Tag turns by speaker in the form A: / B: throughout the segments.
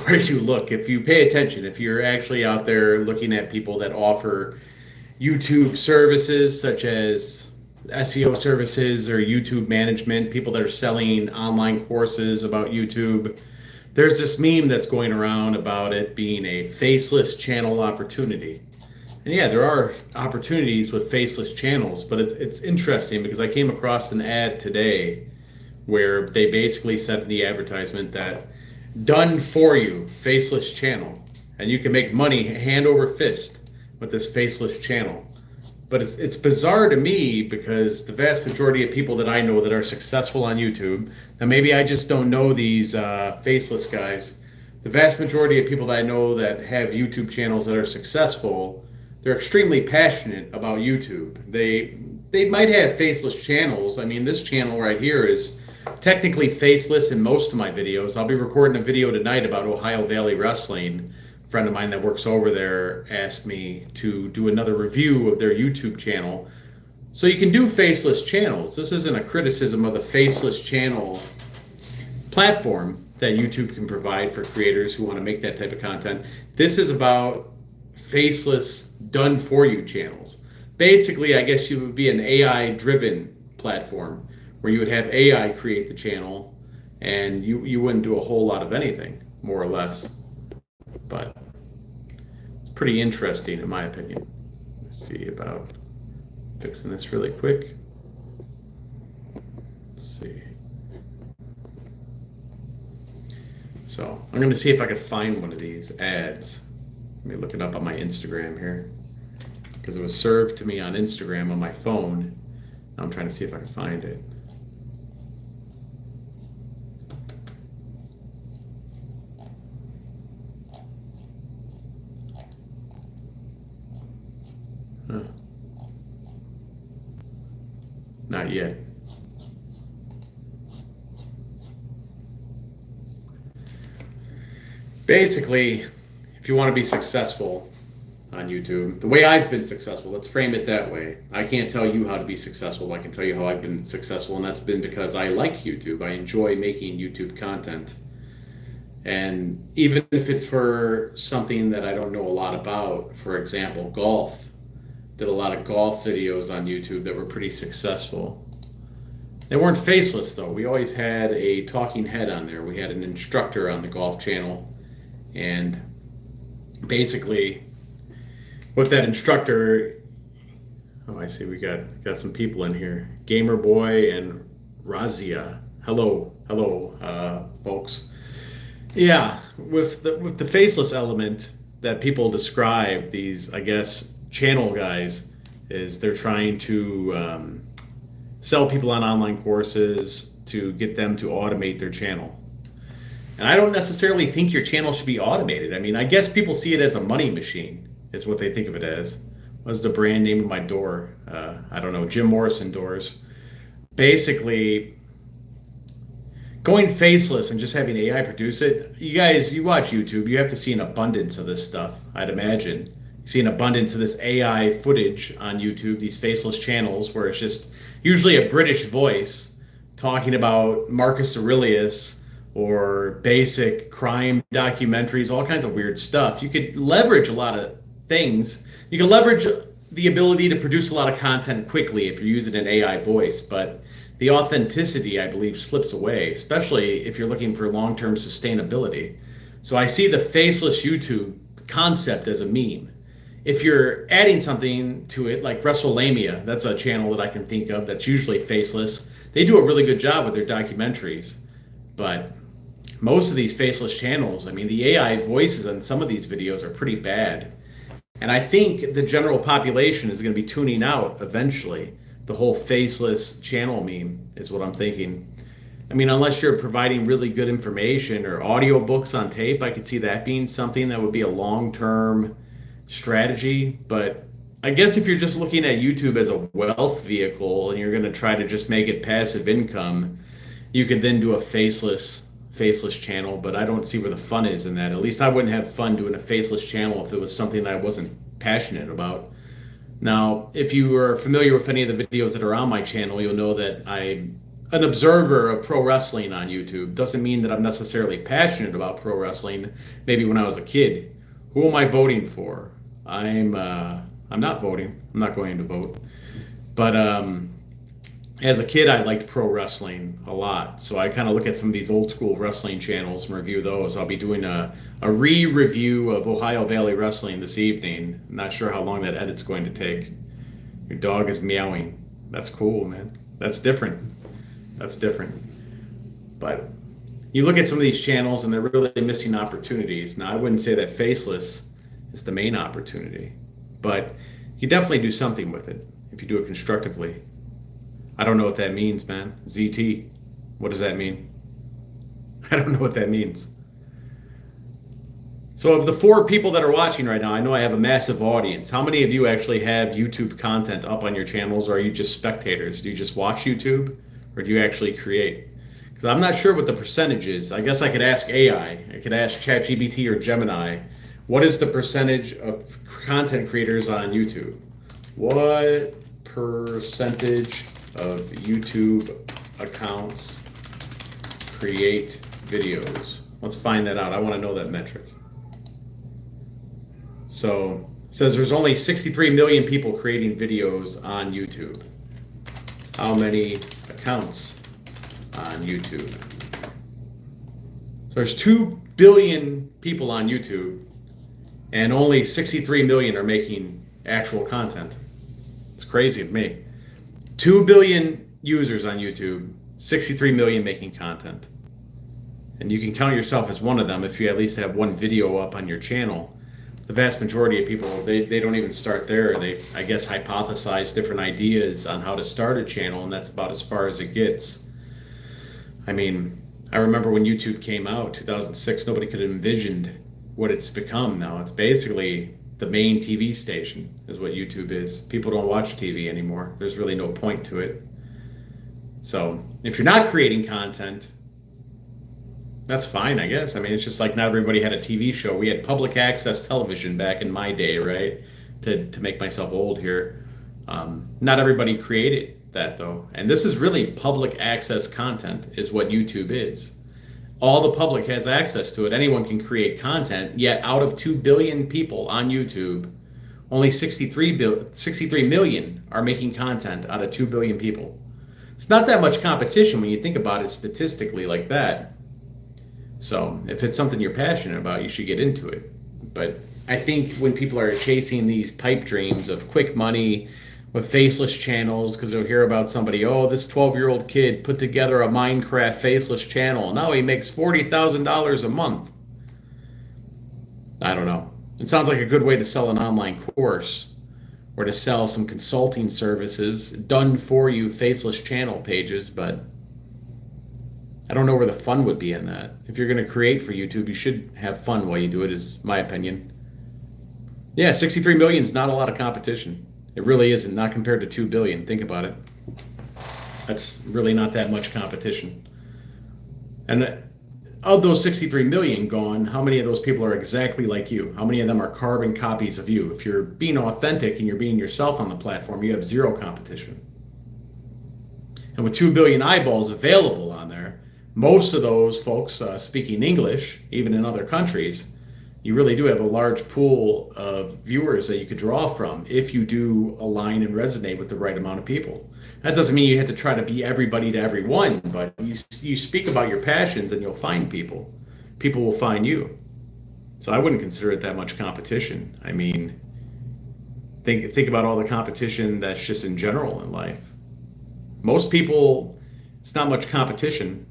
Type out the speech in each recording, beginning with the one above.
A: where you look. If you pay attention, if you're actually out there looking at people that offer YouTube services such as SEO services or YouTube management, people that are selling online courses about YouTube, there's this meme that's going around about it being a faceless channel opportunity. And yeah, there are opportunities with faceless channels, but it's interesting because I came across an ad today where they basically said in the advertisement that done for you, faceless channel. And you can make money hand over fist with this faceless channel. But it's bizarre to me because the vast majority of people that I know that are successful on YouTube, and maybe I just don't know these faceless guys, the vast majority of people that I know that have YouTube channels that are successful, they're extremely passionate about YouTube. They might have faceless channels. I mean, this channel right here is technically faceless in most of my videos. I'll be recording a video tonight about Ohio Valley Wrestling. A friend of mine that works over there asked me to do another review of their YouTube channel. So you can do faceless channels. This isn't a criticism of the faceless channel platform that YouTube can provide for creators who want to make that type of content. This is about faceless done for you channels. Basically, I guess you would be an AI driven platform where you would have AI create the channel and you wouldn't do a whole lot of anything, more or less. But it's pretty interesting in my opinion. Let's see about fixing this really quick. Let's see. So I'm going to see if I can find one of these ads. Let me look it up on my Instagram here because it was served to me on Instagram on my phone. Now I'm trying to see if I can find it. Huh. Not yet. Basically, if you want to be successful on YouTube, the way I've been successful, let's frame it that way. I can't tell you how to be successful. I can tell you how I've been successful, and that's been because I like YouTube. I enjoy making YouTube content. And even if it's for something that I don't know a lot about, for example, golf, did a lot of golf videos on YouTube that were pretty successful. They weren't faceless though. We always had a talking head on there. We had an instructor on the golf channel, and basically with that instructor, oh, I see we got some people in here. Gamer Boy and Razia. Hello, folks. Yeah, with the faceless element that people describe, these, I guess, channel guys, is they're trying to sell people on online courses to get them to automate their channel. And I don't necessarily think your channel should be automated. I mean, I guess people see it as a money machine, is what they think of it as. What's the brand name of my door? I don't know, Jim Morrison doors. Basically, going faceless and just having AI produce it, you guys, you watch YouTube, you have to see an abundance of this stuff, I'd imagine. See an abundance of this AI footage on YouTube, these faceless channels where it's just usually a British voice talking about Marcus Aurelius or basic crime documentaries, all kinds of weird stuff. You could leverage a lot of things. You can leverage the ability to produce a lot of content quickly if you're using an AI voice, but the authenticity, I believe, slips away, especially if you're looking for long-term sustainability. So I see the faceless YouTube concept as a meme. If you're adding something to it, like WrestleLamia, that's a channel that I can think of that's usually faceless. They do a really good job with their documentaries. But most of these faceless channels, I mean, the AI voices on some of these videos are pretty bad. And I think the general population is going to be tuning out eventually. The whole faceless channel meme is what I'm thinking. I mean, unless you're providing really good information or audio books on tape, I could see that being something that would be a long-term strategy. But I guess if you're just looking at YouTube as a wealth vehicle and you're going to try to just make it passive income, you could then do a faceless channel, but I don't see where the fun is in that. At least I wouldn't have fun doing a faceless channel if it was something that I wasn't passionate about. Now, if you are familiar with any of the videos that are on my channel, you'll know that I an observer of pro wrestling on YouTube doesn't mean that I'm necessarily passionate about pro wrestling. Maybe when I was a kid. Who am I voting for? I'm not voting. I'm not going to vote. But as a kid, I liked pro wrestling a lot. So I kind of look at some of these old school wrestling channels and review those. I'll be doing a re-review of Ohio Valley Wrestling this evening. I'm not sure how long that edit's going to take. Your dog is meowing. That's cool, man. That's different. That's different. But you look at some of these channels and they're really missing opportunities. Now, I wouldn't say that Faceless is the main opportunity, but you definitely do something with it if you do it constructively. I don't know what that means, man. ZT, what does that mean? I don't know what that means. So of the 4 people that are watching right now, I know I have a massive audience. How many of you actually have YouTube content up on your channels, or are you just spectators? Do you just watch YouTube, or do you actually create? Because I'm not sure what the percentage is. I guess I could ask AI. I could ask ChatGPT or Gemini. What is the percentage of content creators on YouTube? What percentage of YouTube accounts create videos? Let's find that out. I want to know that metric. So it says there's only 63 million people creating videos on YouTube. How many accounts on YouTube? So there's 2 billion people on YouTube, and only 63 million are making actual content. It's crazy to me. 2 billion users on YouTube, 63 million making content. And you can count yourself as one of them if you at least have one video up on your channel. The vast majority of people, they don't even start there. They, I guess, hypothesize different ideas on how to start a channel, and that's about as far as it gets. I mean, I remember when YouTube came out, 2006, nobody could have envisioned what it's become now. It's basically the main TV station is what YouTube is. People don't watch TV anymore. There's really no point to it. So if you're not creating content, that's fine, I guess. I mean, it's just like not everybody had a TV show. We had public access television back in my day, right? To make myself old here. Not everybody created that, though. And this is really public access content is what YouTube is. All the public has access to it. Anyone can create content, yet out of 2 billion people on YouTube, only 63 million are making content out of 2 billion people. It's not that much competition when you think about it statistically like that. So if it's something you're passionate about, you should get into it. But I think when people are chasing these pipe dreams of quick money with faceless channels, because they'll hear about somebody, oh, this 12-year-old kid put together a Minecraft faceless channel. Now he makes $40,000 a month. I don't know. It sounds like a good way to sell an online course or to sell some consulting services, done for you faceless channel pages, but I don't know where the fun would be in that. If you're going to create for YouTube, you should have fun while you do it, is my opinion. Yeah, 63 million is not a lot of competition. It really isn't, not compared to 2 billion. Think about it. That's really not that much competition. And of those 63 million gone, how many of those people are exactly like you? How many of them are carbon copies of you? If you're being authentic and you're being yourself on the platform, you have zero competition. And with 2 billion eyeballs available on there, most of those folks speaking English, even in other countries, you really do have a large pool of viewers that you could draw from if you do align and resonate with the right amount of people. That doesn't mean you have to try to be everybody to everyone, but you speak about your passions and you'll find people. People will find you. So I wouldn't consider it that much competition. I mean, think about all the competition that's just in general in life. Most people, it's not much competition.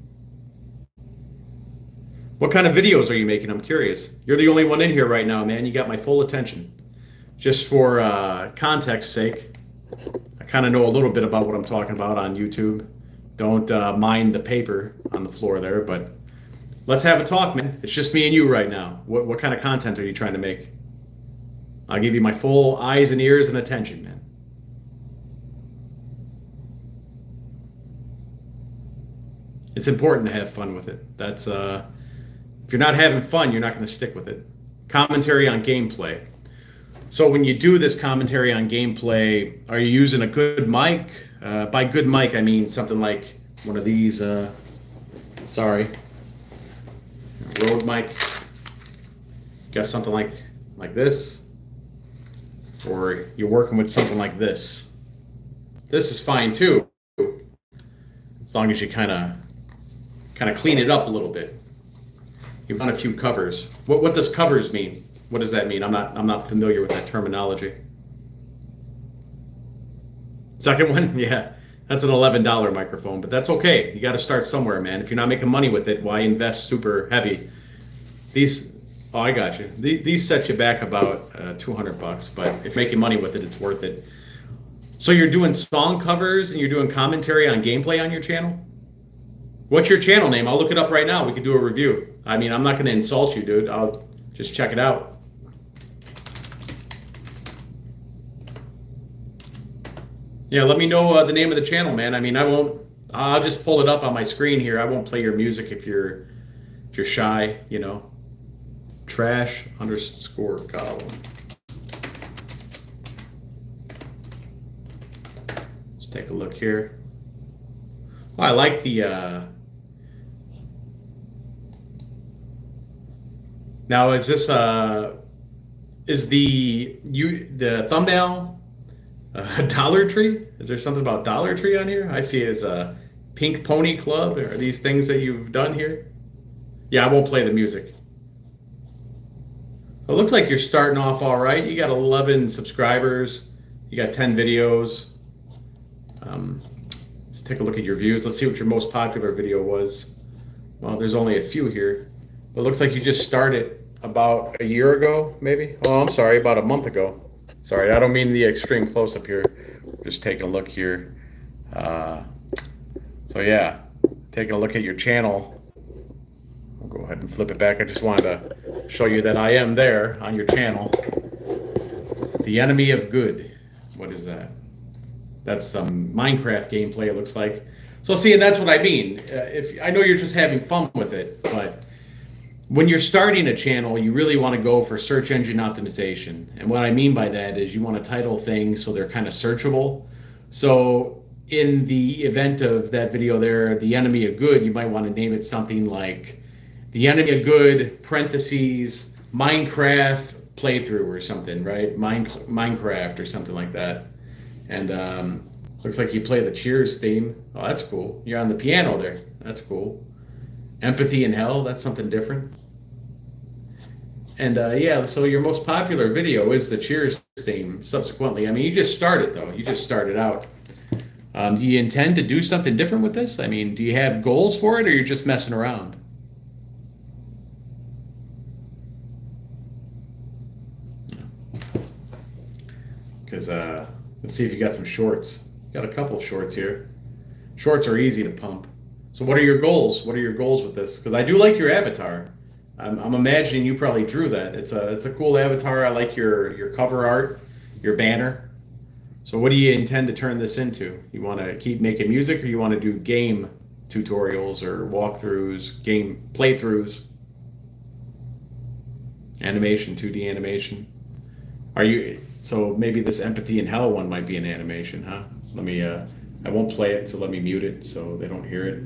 A: What kind of videos are you making? I'm curious. You're the only one in here right now, man. You got my full attention. Just for context's sake, I kind of know a little bit about what I'm talking about on YouTube. Don't mind the paper on the floor there, but let's have a talk, man. It's just me and you right now. What kind of content are you trying to make? I'll give you my full eyes and ears and attention, man. It's important to have fun with it. That's if you're not having fun, you're not going to stick with it. Commentary on gameplay. So when you do this commentary on gameplay, are you using a good mic? By good mic, I mean something like one of these, sorry, Rode mic. Guess something like this, or you're working with something like this. This is fine too, as long as you kind of clean it up a little bit. You've done a few covers. What does covers mean? What does that mean? I'm not familiar with that terminology. Second one, yeah, that's an $11 microphone, but that's okay. You got to start somewhere, man. If you're not making money with it, why invest super heavy? These, oh, I got you. These set you back about $200, but if you're making money with it, it's worth it. So you're doing song covers and you're doing commentary on gameplay on your channel? What's your channel name? I'll look it up right now. We could do a review. I mean, I'm not going to insult you, dude. I'll just check it out. Yeah, let me know the name of the channel, man. I mean, I'll just pull it up on my screen here. I won't play your music if you're shy, you know. Trash_column. Let's take a look here. Oh, I like the now is this is the thumbnail Dollar Tree? Is there something about Dollar Tree on here? I see it as a Pink Pony Club. Are these things that you've done here? Yeah, I won't play the music. It looks like you're starting off all right. You got 11 subscribers. You got 10 videos. Let's take a look at your views. Let's see what your most popular video was. Well, there's only a few here. But it looks like you just started about a year ago, maybe? Oh, I'm sorry, about a month ago. Sorry, I don't mean the extreme close-up here. Just taking a look here. So yeah, taking a look at your channel. I'll go ahead and flip it back. I just wanted to show you that I am there on your channel. The enemy of good. What is that? That's some Minecraft gameplay, it looks like. So see, and that's what I mean. If I know you're just having fun with it, but when you're starting a channel, you really want to go for search engine optimization. And what I mean by that is you want to title things so they're kind of searchable. So in the event of that video there, the enemy of good, you might want to name it something like the enemy of good, parentheses, Minecraft playthrough or something, right? Minecraft or something like that. And looks like you play the Cheers theme. Oh, that's cool. You're on the piano there. That's cool. Empathy in Hell, that's something different. And yeah, so your most popular video is the Cheers theme subsequently. I mean, you just started though. You just started out. Do you intend to do something different with this? I mean, do you have goals for it or you're just messing around? Because let's see if you got some shorts. Got a couple shorts here. Shorts are easy to pump. So what are your goals? What are your goals with this? Because I do like your avatar. I'm imagining you probably drew that. It's a cool avatar. I like your cover art, your banner. So what do you intend to turn this into? You want to keep making music, or you want to do game tutorials or walkthroughs, game playthroughs, animation, 2D animation? Are you? So maybe this Empathy in Hell one might be an animation, huh? Let me. I won't play it, so let me mute it so they don't hear it.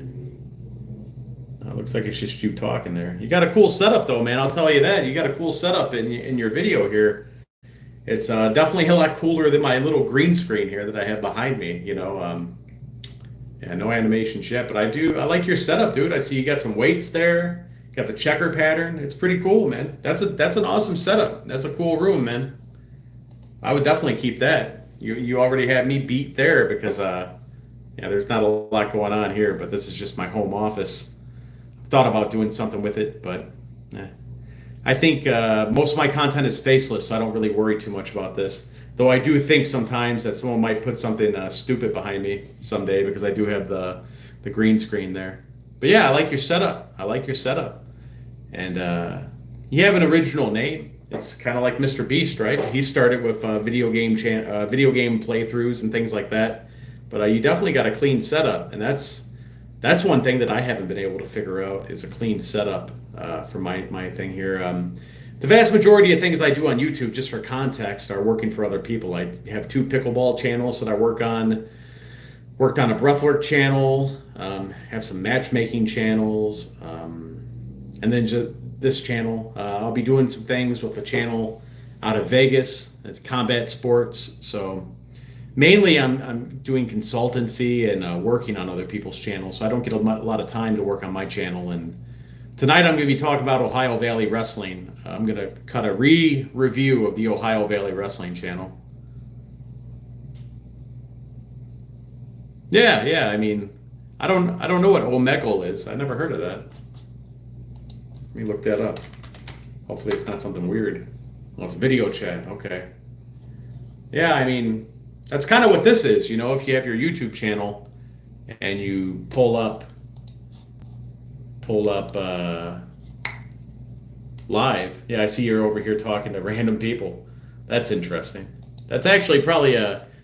A: Looks like it's just you talking there. You got a cool setup though, man. I'll tell you that. You got a cool setup in your video here. It's definitely a lot cooler than my little green screen here that I have behind me. You know, yeah, no animations yet, but I like your setup, dude. I see you got some weights there. Got the checker pattern. It's pretty cool, man. That's an awesome setup. That's a cool room, man. I would definitely keep that. You already have me beat there because yeah, there's not a lot going on here, but this is just my home office. I've thought about doing something with it, but I think most of my content is faceless, so I don't really worry too much about this. Though I do think sometimes that someone might put something stupid behind me someday because I do have the green screen there. But yeah, I like your setup. I like your setup. And you have an original name. It's kind of like Mr. Beast, right? He started with video game playthroughs and things like that. But you definitely got a clean setup, and that's one thing that I haven't been able to figure out is a clean setup for my thing here. The vast majority of things I do on YouTube, just for context, are working for other people. I have 2 pickleball channels that I work Worked on a breathwork channel, have some matchmaking channels, and then just this channel. I'll be doing some things with a channel out of Vegas. It's combat sports. So mainly I'm doing consultancy and working on other people's channels. So I don't get a lot of time to work on my channel. And tonight I'm going to be talking about Ohio Valley Wrestling. I'm going to cut a review of the Ohio Valley Wrestling channel. Yeah. I mean, I don't know what Omegle is. I never heard of that. Let me look that up. Hopefully it's not something weird. Well, it's video chat. Okay. Yeah, I mean, that's kind of what this is. You know, if you have your YouTube channel and you pull up live. Yeah, I see you're over here talking to random people. That's interesting. That's actually probably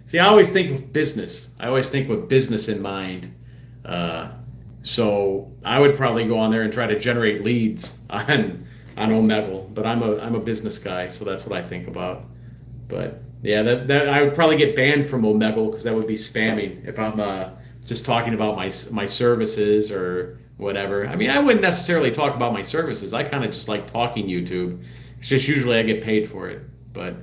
A: see, I always think of business. I always think with business in mind. So I would probably go on there and try to generate leads on Omegle, but I'm a business guy, so that's what I think about. But yeah, that I would probably get banned from Omegle because that would be spamming if I'm just talking about my services or whatever. I mean, I wouldn't necessarily talk about my services. I kind of just like talking YouTube. It's just usually I get paid for it, but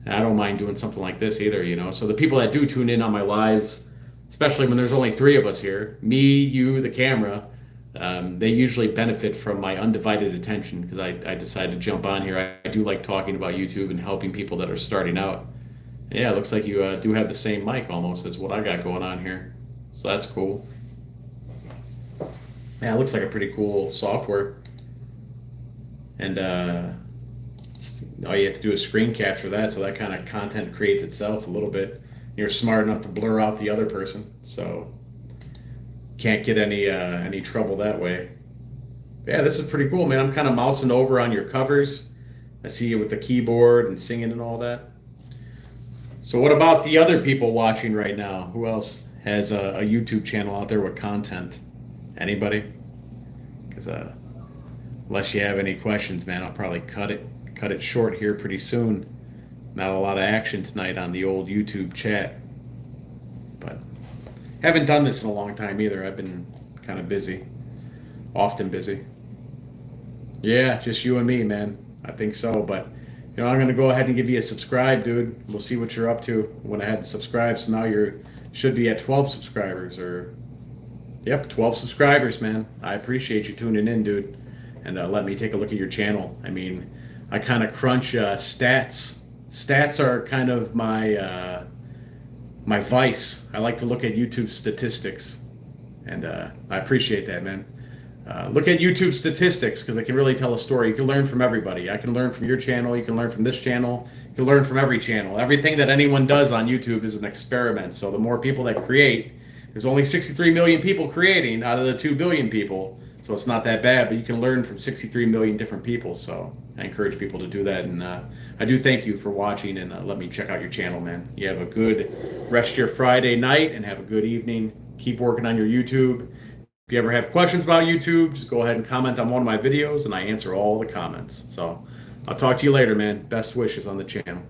A: I don't mind doing something like this either, you know. So the people that do tune in on my lives, especially when there's only 3 of us here, me, you, the camera, they usually benefit from my undivided attention because I decided to jump on here. I do like talking about YouTube and helping people that are starting out. Yeah, it looks like you do have the same mic almost as what I got going on here. So that's cool. Yeah, it looks like a pretty cool software. And all you have to do is screen capture that, so that kind of content creates itself a little bit. You're smart enough to blur out the other person, so can't get any trouble that way. Yeah, this is pretty cool, man. I'm kind of mousing over on your covers. I see you with the keyboard and singing and all that. So what about the other people watching right now? Who else has a YouTube channel out there with content? Anybody? Because unless you have any questions, man, I'll probably cut it short here pretty soon. Not a lot of action tonight on the old YouTube chat. But haven't done this in a long time either. I've been kind of busy. Often busy. Yeah, just you and me, man. I think so. But, you know, I'm going to go ahead and give you a subscribe, dude. We'll see what you're up to. Went ahead and subscribe, so now you should be at 12 subscribers. Yep, 12 subscribers, man. I appreciate you tuning in, dude. And let me take a look at your channel. I mean, I kind of crunch stats. Stats are kind of my my vice. I like to look at YouTube statistics, and I appreciate that, man. Look at YouTube statistics because I can really tell a story. You can learn from everybody. I can learn from your channel. You can learn from this channel. You can learn from every channel. Everything that anyone does on YouTube is an experiment. So the more people that create, there's only 63 million people creating out of the 2 billion people. So it's not that bad, but you can learn from 63 million different people. So I encourage people to do that. And I do thank you for watching, and let me check out your channel, man. You have a good rest of your Friday night and have a good evening. Keep working on your YouTube. If you ever have questions about YouTube, just go ahead and comment on one of my videos, and I answer all the comments. So I'll talk to you later, man. Best wishes on the channel.